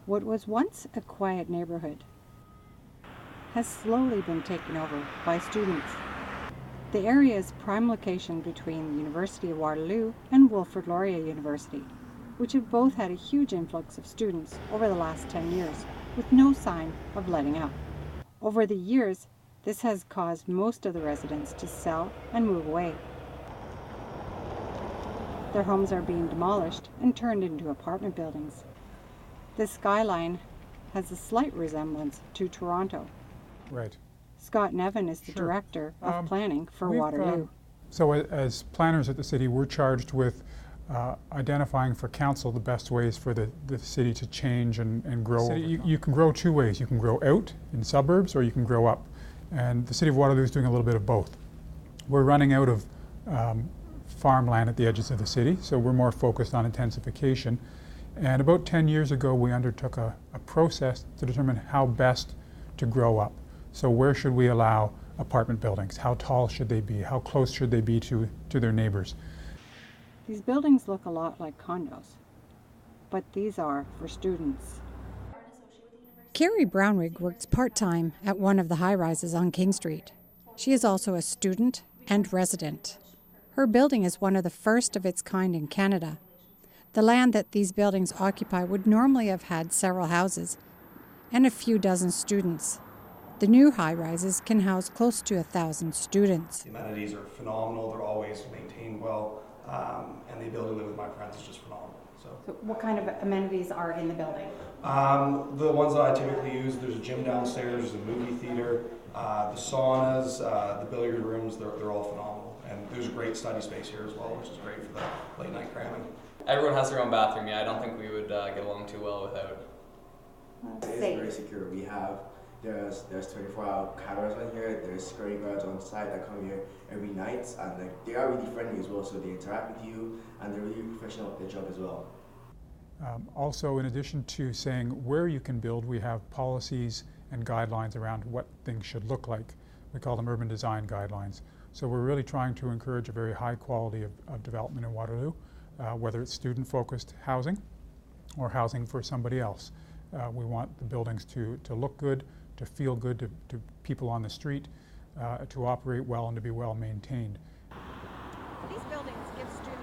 What was once a quiet neighborhood has slowly been taken over by students. The area's prime location between the University of Waterloo and Wilfrid Laurier University, which have both had a huge influx of students over the last 10 years, with no sign of letting up. Over the years, this has caused most of the residents to sell and move away. Their homes are being demolished and turned into apartment buildings. The skyline has a slight resemblance to Toronto. Right. Scott Nevin is the Sure. director of planning for We've, Waterloo. So as planners at the city, we're charged with identifying for council the best ways for the city to change and grow. You can grow two ways. You can grow out in suburbs or you can grow up. And the city of Waterloo is doing a little bit of both. We're running out of farmland at the edges of the city, so we're more focused on intensification. And about 10 years ago, we undertook a process to determine how best to grow up. So where should we allow apartment buildings? How tall should they be? How close should they be to their neighbors? These buildings look a lot like condos, but these are for students. Carrie Brownrigg works part-time at one of the high-rises on King Street. She is also a student and resident. Her building is one of the first of its kind in Canada. The land that these buildings occupy would normally have had several houses and a few dozen students. The new high-rises can house close to 1,000 students. The amenities are phenomenal, they're always maintained well, and the ability to live with my friends is just phenomenal. So what kind of amenities are in the building? The ones that I typically use, there's a gym downstairs, there's a movie theater, the saunas, the billiard rooms, they're all phenomenal. And there's a great study space here as well, which is great for the late night cramming. Everyone has their own bathroom. Yeah, I don't think we would get along too well without. It is very secure. We have there's 24-hour cameras on here. There's security guards on site that come here every night, and they are really friendly as well. So they interact with you, and they're really professional at their job as well. Also, in addition to saying where you can build, we have policies and guidelines around what things should look like. We call them urban design guidelines. So we're really trying to encourage a very high quality of development in Waterloo, whether it's student-focused housing or housing for somebody else. We want the buildings to look good, to feel good to people on the street, to operate well and to be well maintained. These buildings give students